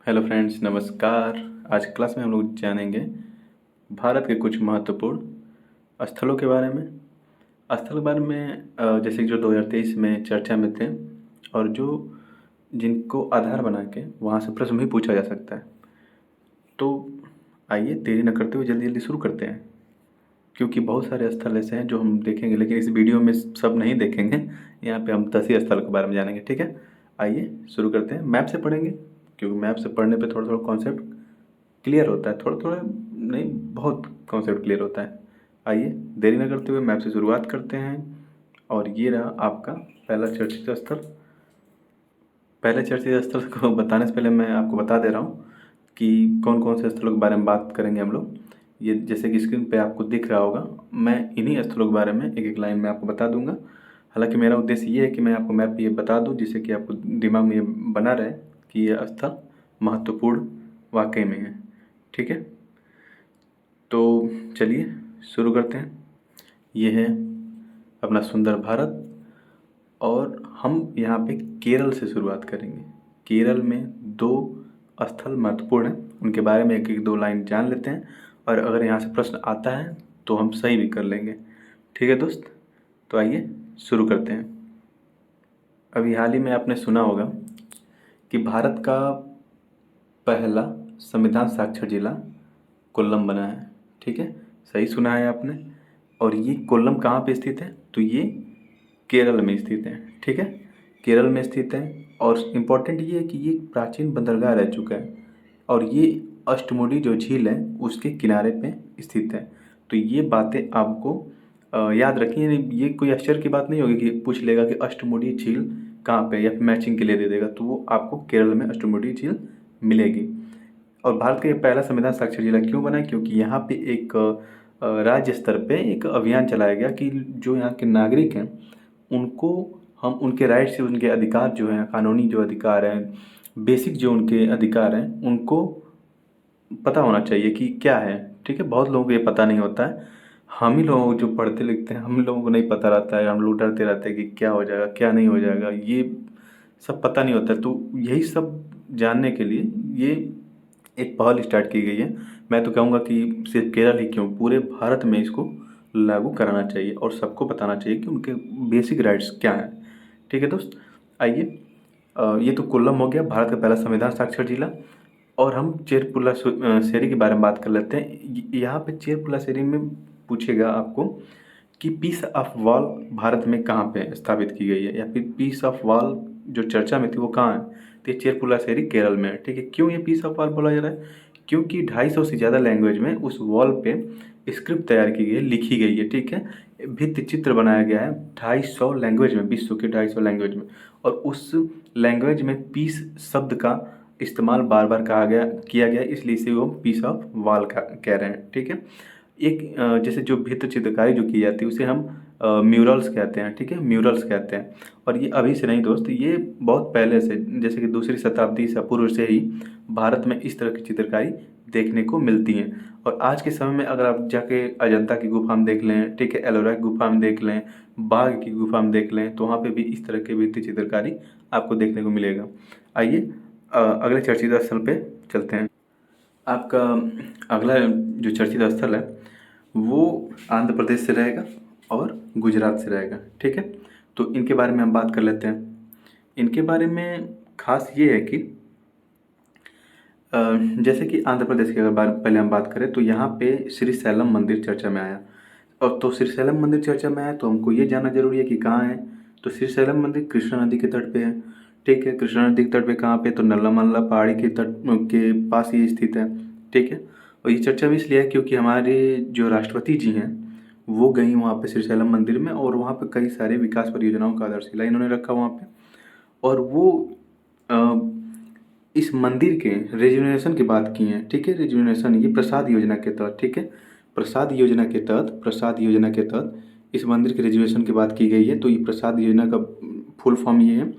Hello friends, नमस्कार। आज की क्लास में हम लोग जानेंगे भारत के कुछ महत्वपूर्ण स्थलों के बारे में। स्थल के बारे में जैसे कि जो 2023 में चर्चा में थे और जो जिनको आधार बना के वहाँ से प्रश्न भी पूछा जा सकता है। तो आइए देरी न करते हुए जल्दी जल्दी शुरू करते हैं, क्योंकि बहुत सारे स्थल ऐसे हैं जो हम देखेंगे, लेकिन इस वीडियो में सब नहीं देखेंगे। यहाँ पे हम 10 ही स्थल के बारे में जानेंगे। ठीक है, आइए शुरू करते हैं। मैप से पढ़ेंगे, क्योंकि मैप से पढ़ने पे थोड़ा थोड़ा कॉन्सेप्ट क्लियर होता है। थोड़ा थोड़ा नहीं, बहुत कॉन्सेप्ट क्लियर होता है। आइए देरी न करते हुए मैप से शुरुआत करते हैं। और ये रहा आपका पहला चर्चित स्थल। पहले चर्चित स्थल को बताने से पहले मैं आपको बता दे रहा हूँ कि कौन कौन से स्थलों के बारे में बात करेंगे हम लोग। ये जैसे कि स्क्रीन पे आपको दिख रहा होगा, मैं इन्हीं स्थलों के बारे में एक एक लाइन में आपको बता दूंगा। हालांकि मेरा उद्देश्य ये है कि मैं आपको मैप ये बता दूं जिससे कि आपको दिमाग में ये बना रहे कि ये स्थल महत्वपूर्ण वाकई में है। ठीक है, तो चलिए शुरू करते हैं। ये है अपना सुंदर भारत, और हम यहाँ पे केरल से शुरुआत करेंगे। केरल में दो स्थल महत्वपूर्ण हैं, उनके बारे में एक एक दो लाइन जान लेते हैं, और अगर यहाँ से प्रश्न आता है तो हम सही भी कर लेंगे। ठीक है दोस्त, तो आइए शुरू करते हैं। अभी हाल ही में आपने सुना होगा कि भारत का पहला संविधान साक्षर जिला कोल्लम बना है। ठीक है, सही सुना है आपने। और ये कोल्लम कहाँ पे स्थित है? तो ये केरल में स्थित है। ठीक है, केरल में स्थित है। और इम्पोर्टेंट ये है कि ये प्राचीन बंदरगाह रह चुका है, और ये अष्टमुडी जो झील है उसके किनारे पे स्थित है। तो ये बातें आपको याद रखनी है। ये कोई आश्चर्य की बात नहीं होगी कि पूछ लेगा कि अष्टमुडी झील कहाँ पे, या फिर मैचिंग के लिए दे देगा, तो वो आपको केरल में अष्टमुडी झील मिलेगी। और भारत का ये पहला संविधान साक्षर जिला क्यों बना? क्योंकि यहाँ पे एक राज्य स्तर पे एक अभियान चलाया गया कि जो यहाँ के नागरिक हैं उनको हम उनके राइट से, उनके अधिकार जो हैं, कानूनी जो अधिकार हैं, बेसिक जो उनके अधिकार हैं, उनको पता होना चाहिए कि क्या है। ठीक है, बहुत लोगों को ये पता नहीं होता है। हम ही लोग जो पढ़ते लिखते हैं, हम लोगों को नहीं पता रहता है। हम लोग डरते रहते हैं कि क्या हो जाएगा, क्या नहीं हो जाएगा, ये सब पता नहीं होता है। तो यही सब जानने के लिए ये एक पहल स्टार्ट की गई है। मैं तो कहूँगा कि सिर्फ केरल ही क्यों, पूरे भारत में इसको लागू कराना चाहिए और सबको बताना चाहिए कि उनके बेसिक राइट्स क्या हैं। ठीक है दोस्त, आइए। ये तो कोल्लम हो गया, भारत का पहला संविधान साक्षर जिला। और हम चेरपुला शेरी के बारे में बात कर लेते हैं। यहाँ पे चेरपुला शेरी में पूछेगा आपको कि पीस ऑफ वॉल भारत में कहाँ पे स्थापित की गई है, या फिर पीस ऑफ वॉल जो चर्चा में थी वो कहाँ है? तो ये चेरपुला शेरी केरल में है। ठीक है, क्यों ये पीस ऑफ वॉल बोला जा रहा है? क्योंकि 250 से ज़्यादा लैंग्वेज में उस वॉल पे स्क्रिप्ट तैयार की गई है, लिखी गई है। ठीक है, भित्ति चित्र बनाया गया है 250 लैंग्वेज में, विश्व के 250 लैंग्वेज में। और उस लैंग्वेज में पीस शब्द का इस्तेमाल बार बार किया गया, इसलिए इसे वो पीस ऑफ वॉल का कह रहे हैं। ठीक है, एक जैसे जो भित्ति चित्रकारी जो की जाती है उसे हम म्यूरल्स कहते हैं। ठीक है, म्यूरल्स कहते हैं। और ये अभी से नहीं दोस्त, ये बहुत पहले से, जैसे कि दूसरी शताब्दी ईसा पूर्व से ही भारत में इस तरह की चित्रकारी देखने को मिलती हैं। और आज के समय में अगर आप जाके अजंता की गुफा में देख लें, ठीक है, एलोरा की गुफा में देख लें, बाघ की गुफा में देख लें, तो वहाँ पे भी इस तरह की भित्ति चित्रकारी आपको देखने को मिलेगा। आइए अगले चर्चित स्थल पे चलते हैं। आपका अगला जो चर्चित स्थल है वो आंध्र प्रदेश से रहेगा और गुजरात से रहेगा। ठीक है, तो इनके बारे में हम बात कर लेते हैं। इनके बारे में खास ये है कि अ, जैसे कि आंध्र प्रदेश की अगर पहले हम बात करें तो यहाँ पे श्री सैलम मंदिर चर्चा में आया। और तो श्री सैलम मंदिर चर्चा में आया तो हमको ये जानना जरूरी है कि कहाँ है। तो श्री सैलम मंदिर कृष्णा नदी के तट पे है। ठीक है, कृष्णा नदी के तट पे कहाँ पे? तो नल्लामल्ला पहाड़ी के तट के पास ही स्थित है। ठीक है, और ये चर्चा भी इसलिए है क्योंकि हमारे जो राष्ट्रपति जी हैं वो गई वहाँ पे श्री सैलम मंदिर में, और वहाँ पे कई सारे विकास परियोजनाओं का आधारशिला इन्होंने रखा वहाँ पे। और वो अ, इस मंदिर के रेजुवेनेशन की बात की है। ठीक है, रेजुवेनेशन ये प्रसाद योजना के तहत, ठीक है, प्रसाद योजना के तहत इस मंदिर के रेजुवेशन की बात की गई है। तो ये प्रसाद योजना का फुल फॉर्म ये है,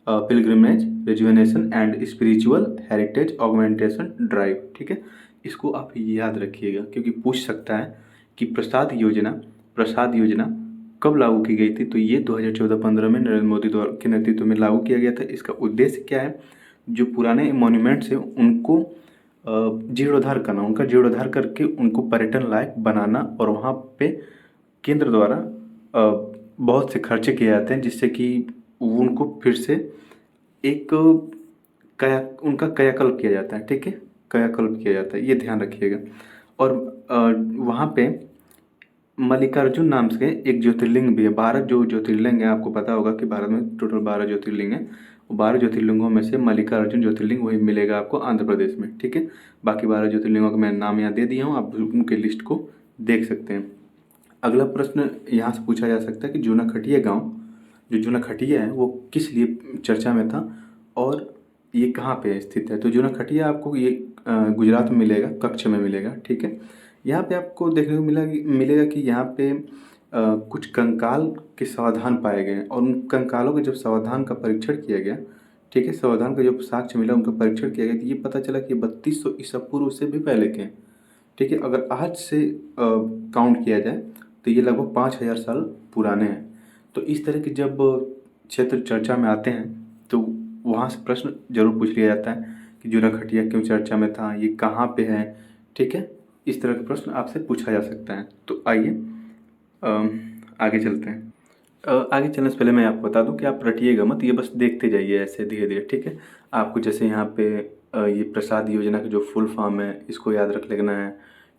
pilgrimage rejuvenation and spiritual heritage augmentation drive. ठीक है, इसको आप याद रखिएगा क्योंकि पूछ सकता है कि प्रसाद योजना कब लागू की गई थी? तो ये 2014-15 में नरेंद्र मोदी द्वारा के नेतृत्व में लागू किया गया था। इसका उद्देश्य क्या है? जो पुराने मॉन्यूमेंट्स हैं उनको जीर्णोद्धार करना, उनका जीर्णोद्धार करके उनको पर्यटन लायक बनाना, और वहाँ पे केंद्र द्वारा बहुत से खर्चे किए जाते हैं जिससे कि उनको फिर से एक कया उनका कायाकल्प किया जाता है। ठीक है, कायाकल्प किया जाता है, ये ध्यान रखिएगा। और वहाँ पे मल्लिकार्जुन नाम से एक ज्योतिर्लिंग भी है। 12 जो ज्योतिर्लिंग है, आपको पता होगा कि भारत में टोटल 12 ज्योतिर्लिंग है। वो 12 ज्योतिर्लिंगों में से मल्लिकार्जुन ज्योतिर्लिंग वही मिलेगा आपको आंध्र प्रदेश में। ठीक है, बाकी 12 ज्योतिर्लिंगों का मैं नाम यहाँ दे दिया हूँ, आप उनके लिस्ट को देख सकते हैं। अगला प्रश्न यहाँ से पूछा जा सकता है कि जूनागढ़िया गाँव, जो जूनागढ़िया है वो किस लिए चर्चा में था और ये कहाँ पे स्थित है। तो जूनागढ़िया आपको ये गुजरात में मिलेगा, कच्छ में मिलेगा। ठीक है, यहाँ पे आपको देखने को मिलेगा कि यहाँ पे कुछ कंकाल के समाधान पाए गए, और उन कंकालों के जब समाधान का परीक्षण किया गया, ठीक है, समाधान का जब साक्ष्य मिला, उनका परीक्षण किया गया, तो ये पता चला कि 3200 ईसा पूर्व से भी पहले के हैं। ठीक है, अगर आज से काउंट किया जाए तो ये लगभग 5000 साल पुराने हैं। तो इस तरह के जब क्षेत्र चर्चा में आते हैं तो वहाँ से प्रश्न जरूर पूछ लिया जाता है कि जूनागढ़िया क्यों चर्चा में था, ये कहाँ पे है। ठीक है, इस तरह के प्रश्न आपसे पूछा जा सकता है। तो आइए आगे चलते हैं। आगे चलने से पहले मैं आपको बता दूं कि आप रटिएगा मत, ये बस देखते जाइए ऐसे धीरे धीरे। ठीक है, आपको जैसे यहाँ पे ये प्रसाद योजना का जो फुल फॉर्म है इसको याद रख लेना है।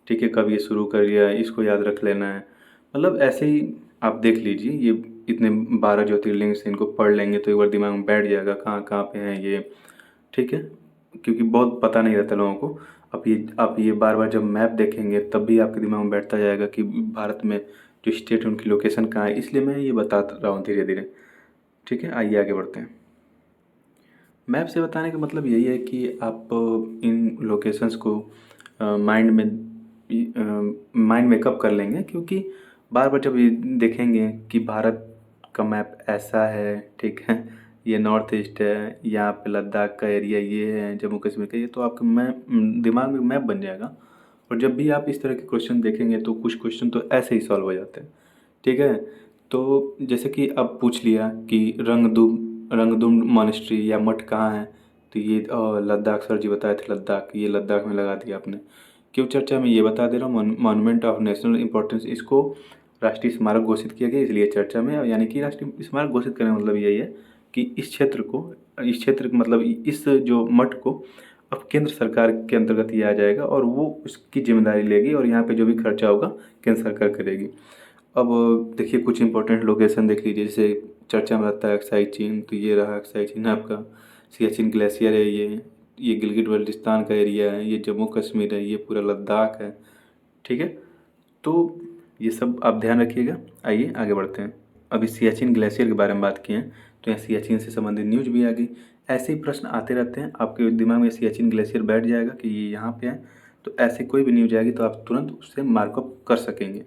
ठीक है, कब ये शुरू कर लिया है इसको याद रख लेना है। मतलब ऐसे ही आप देख लीजिए, ये इतने 12 ज्योतिर्लिंग से इनको पढ़ लेंगे तो एक बार दिमाग में बैठ जाएगा कहाँ कहाँ पे हैं ये। ठीक है, क्योंकि बहुत पता नहीं रहता लोगों को। आप ये बार बार जब मैप देखेंगे तब भी आपके दिमाग में बैठता जाएगा कि भारत में जो स्टेट है उनकी लोकेशन कहाँ है, इसलिए मैं ये बता रहा हूँ धीरे धीरे। ठीक है, आइए आगे बढ़ते हैं। मैप से बताने का मतलब यही है कि आप इन लोकेशंस को माइंड मेकअप कर लेंगे, क्योंकि बार बार जब ये देखेंगे कि भारत का मैप ऐसा है, ठीक है, ये नॉर्थ ईस्ट है, यहाँ पे लद्दाख का एरिया ये है, जम्मू कश्मीर का ये, तो आपके मैप दिमाग में मैप बन जाएगा। और जब भी आप इस तरह के क्वेश्चन देखेंगे तो कुछ क्वेश्चन तो ऐसे ही सॉल्व हो जाते हैं। ठीक है, तो जैसे कि अब पूछ लिया कि रंगदुम मॉनेस्ट्री या मठ कहाँ है, तो ये लद्दाख, सर जी बताए थे लद्दाख, ये लद्दाख में लगा दिया आपने। क्यों चर्चा में, ये बता दे रहा हूँ, मॉन्यूमेंट ऑफ नेशनल इंपॉर्टेंस, इसको राष्ट्रीय स्मारक घोषित किया गया इसलिए चर्चा में। यानी कि राष्ट्रीय स्मारक घोषित करने का मतलब यही है कि इस क्षेत्र मतलब इस जो मठ को अब केंद्र सरकार के अंतर्गत ये आ जाएगा और वो उसकी जिम्मेदारी लेगी, और यहाँ पे जो भी खर्चा होगा केंद्र सरकार करेगी। अब देखिए कुछ इंपॉर्टेंट लोकेशन देख लीजिए, जैसे चर्चा में रहता है अक्साई चीन, तो ये रहा अक्साई चीन आपका। सियाचिन ग्लेशियर है ये गिलगिट बल्टिस्तान का एरिया है, ये जम्मू कश्मीर है, ये पूरा लद्दाख है। ठीक है, तो ये सब आप ध्यान रखिएगा। आइए आगे बढ़ते हैं। अभी सियाचिन ग्लेशियर के बारे में बात किए हैं, तो यहाँ सियाचिन से संबंधित न्यूज भी आ गई। ऐसे ही प्रश्न आते रहते हैं, आपके दिमाग में सियाचिन ग्लेशियर बैठ जाएगा कि ये यहाँ पे है, तो ऐसे कोई भी न्यूज आएगी तो आप तुरंत उससे मार्कअप कर सकेंगे।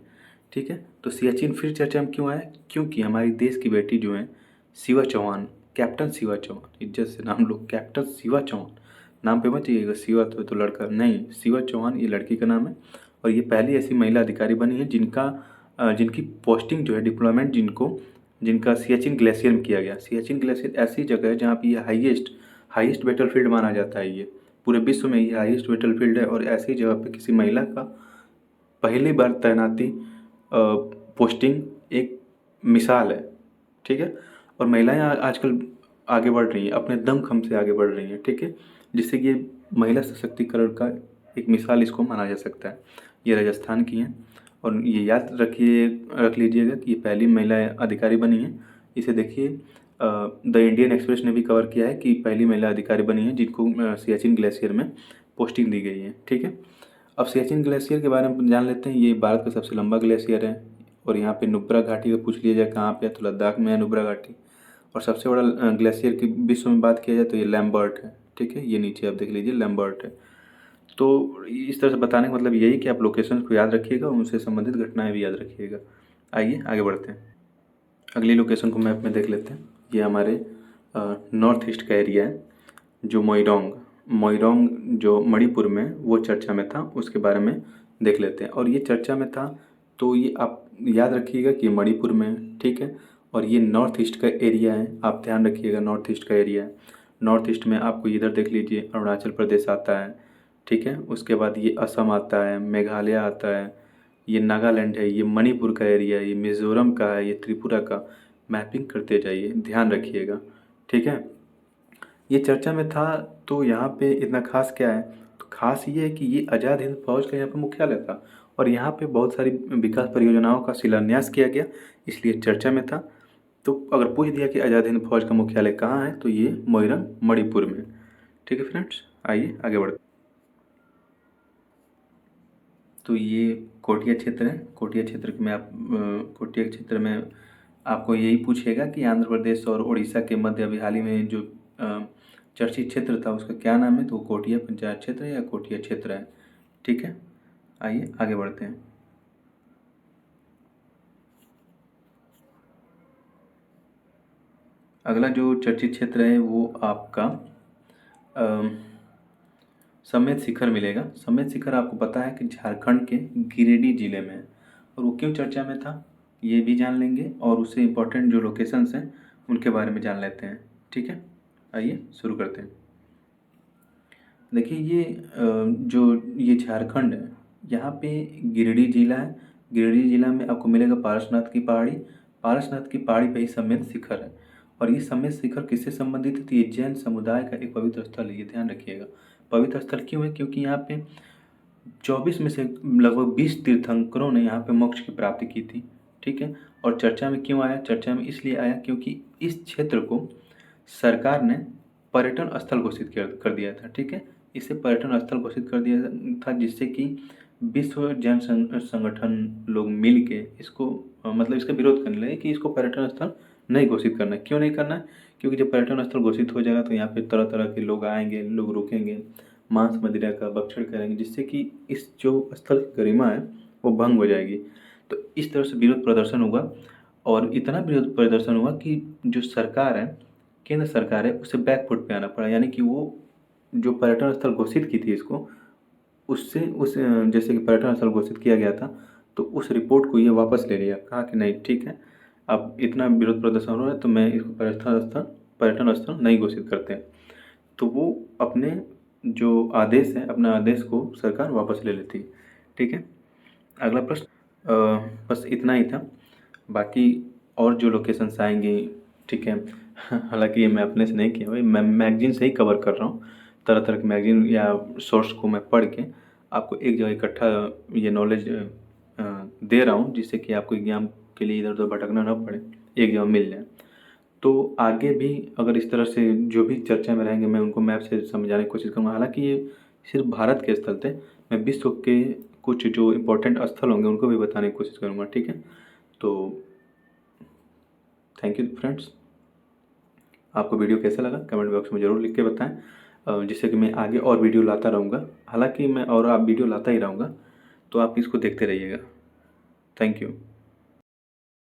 ठीक है, तो सियाचिन फिर चर्चा में क्यों आया, क्योंकि हमारी देश की बेटी जो है शिवा चौहान, कैप्टन शिवा चौहान, इज्जत से नाम लो, कैप्टन शिवा चौहान, नाम पे मत जाइएगा शिवा तो लड़का नहीं, शिवा चौहान ये लड़की का नाम है। और ये पहली ऐसी महिला अधिकारी बनी है जिनकी पोस्टिंग जो है, डिप्लॉयमेंट जिनका सियाचिन ग्लेशियर में किया गया। सियाचिन ग्लेशियर ऐसी जगह है जहाँ पे ये हाईएस्ट बैटलफील्ड माना जाता है, ये पूरे विश्व में ये हाईएस्ट बैटलफील्ड है। और ऐसी जगह पे किसी महिला का पहली बार तैनाती पोस्टिंग एक मिसाल है। ठीक है, और महिलाएं आजकल आगे बढ़ रही हैं, अपने दमखम से आगे बढ़ रही हैं। ठीक है, जिससे कि ये महिला सशक्तिकरण का एक मिसाल इसको माना जा सकता है। ये राजस्थान की हैं, और ये याद रख लीजिएगा कि ये पहली महिला अधिकारी बनी है। इसे देखिए, द इंडियन एक्सप्रेस ने भी कवर किया है कि पहली महिला अधिकारी बनी है जिनको सियाचिन ग्लेशियर में पोस्टिंग दी गई है। ठीक है, अब सियाचिन ग्लेशियर के बारे में जान लेते हैं। ये भारत का सबसे लंबा ग्लेशियर है, और यहाँ पे नुब्रा घाटी का पूछ लिया जाए कहाँ पे है, तो लद्दाख में है नुब्रा घाटी। और सबसे बड़ा ग्लेशियर की विश्व में बात किया जाए तो ये लैम्बर्ट है। ठीक है, ये नीचे आप देख लीजिए लैम्बर्ट है। तो इस तरह से बताने का मतलब यही कि आप लोकेशन को याद रखिएगा, उनसे संबंधित घटनाएं भी याद रखिएगा। आइए आगे बढ़ते हैं, अगली लोकेशन को मैप में देख लेते हैं। ये हमारे नॉर्थ ईस्ट का एरिया है, जो मोइरोंग जो मणिपुर में वो चर्चा में था, उसके बारे में देख लेते हैं। और ये चर्चा में था तो ये आप याद रखिएगा कि मणिपुर में, ठीक है, और ये नॉर्थ ईस्ट का एरिया है, आप ध्यान रखिएगा नॉर्थ ईस्ट का एरिया है। नॉर्थ ईस्ट में आपको इधर देख लीजिए अरुणाचल प्रदेश आता है, ठीक है। उसके बाद ये असम आता है, मेघालय आता है, ये नागालैंड है, ये मणिपुर का एरिया है, ये मिज़ोरम का है, ये त्रिपुरा का। मैपिंग करते जाइए, ध्यान रखिएगा, ठीक है। ये चर्चा में था तो यहाँ पे इतना खास क्या है, तो खास ये है कि ये आज़ाद हिंद फौज का यहाँ पे मुख्यालय था और यहाँ पे बहुत सारी विकास परियोजनाओं का शिलान्यास किया गया, इसलिए चर्चा में था। तो अगर पूछ दिया कि आज़ाद हिंद फौज का मुख्यालय कहाँ है, तो ये मोइरंग मणिपुर में। ठीक है फ्रेंड्स, आइए आगे बढ़ते। तो ये कोटिया क्षेत्र है। कोटिया क्षेत्र में कोटिया क्षेत्र में आपको यही पूछेगा कि आंध्र प्रदेश और उड़ीसा के मध्य अभी हाल ही में जो चर्चित क्षेत्र था उसका क्या नाम है, तो कोटिया पंचायत क्षेत्र या कोटिया क्षेत्र है। ठीक है, आइए आगे बढ़ते हैं। अगला जो चर्चित क्षेत्र है वो आपका समेत शिखर मिलेगा। समेत शिखर आपको पता है कि झारखंड के गिरिडीह जिले में है और वो क्यों चर्चा में था ये भी जान लेंगे और उससे इम्पोर्टेंट जो लोकेशंस हैं उनके बारे में जान लेते हैं। ठीक है, आइए शुरू करते हैं। देखिए ये जो ये झारखंड है, यहाँ पे गिरिडीह जिला है। गिरिडीह जिला में आपको मिलेगा पारसनाथ की पहाड़ी। पारसनाथ की पहाड़ी पे ही समेत शिखर है और ये समेत शिखर किससे संबंधित है, तो ये जैन समुदाय का एक पवित्र स्थल है, ये ध्यान रखिएगा। पवित्र स्थल क्यों है, क्योंकि यहाँ पे 24 में से लगभग 20 तीर्थंकरों ने यहाँ पे मोक्ष की प्राप्ति की थी। ठीक है, और चर्चा में क्यों आया, चर्चा में इसलिए आया क्योंकि इस क्षेत्र को सरकार ने पर्यटन स्थल घोषित कर दिया था। ठीक है, इसे पर्यटन स्थल घोषित कर दिया था जिससे कि विश्व जैन संगठन लोग मिल के इसको मतलब इसका विरोध करने लगे कि इसको पर्यटन स्थल नहीं घोषित करना है। क्यों नहीं करना है, क्योंकि जब पर्यटन स्थल घोषित हो जाएगा तो यहाँ पे तरह तरह के लोग आएंगे, लोग रुकेंगे, मांस मदिरा का भक्षण करेंगे, जिससे कि इस जो स्थल की गरिमा है वो भंग हो जाएगी। तो इस तरह से विरोध प्रदर्शन हुआ और इतना विरोध प्रदर्शन हुआ कि जो सरकार है, केंद्र सरकार है, उसे बैक फुट पे आना पड़ा। यानी कि वो जो पर्यटन स्थल घोषित की थी इसको, उससे जैसे कि पर्यटन स्थल घोषित किया गया था तो उस रिपोर्ट को ये वापस ले लिया। कहा कि नहीं ठीक है, अब इतना विरोध प्रदर्शन हो रहा है तो मैं इसको पर्यटन स्थल नहीं घोषित करते हैं। तो वो अपने जो आदेश है, अपने आदेश को सरकार वापस ले लेती है। ठीक है, अगला प्रश्न बस इतना ही था। बाकी और जो लोकेशंस आएंगे, ठीक है, हालांकि ये मैं अपने से नहीं किया भाई, मैं मैगजीन से ही कवर कर रहा हूँ। तरह तरह के मैगजीन या सोर्स को मैं पढ़ के आपको एक जगह इकट्ठा ये नॉलेज दे रहा हूँ, जिससे कि आपको एग्जाम के लिए इधर उधर भटकना ना पड़े, एक जगह मिल जाए। तो आगे भी अगर इस तरह से जो भी चर्चा में रहेंगे मैं उनको मैप से समझाने की कोशिश करूँगा। हालांकि ये सिर्फ भारत के स्थल थे, मैं विश्व के कुछ जो इम्पोर्टेंट स्थल होंगे उनको भी बताने की कोशिश करूँगा। ठीक है, तो थैंक यू फ्रेंड्स। आपको वीडियो कैसा लगा कमेंट बॉक्स में ज़रूर लिख के बताएं, जिससे कि मैं आगे और वीडियो लाता रहूँगा। हालांकि मैं और आप वीडियो लाता ही रहूँगा, तो आप इसको देखते रहिएगा। Thank you.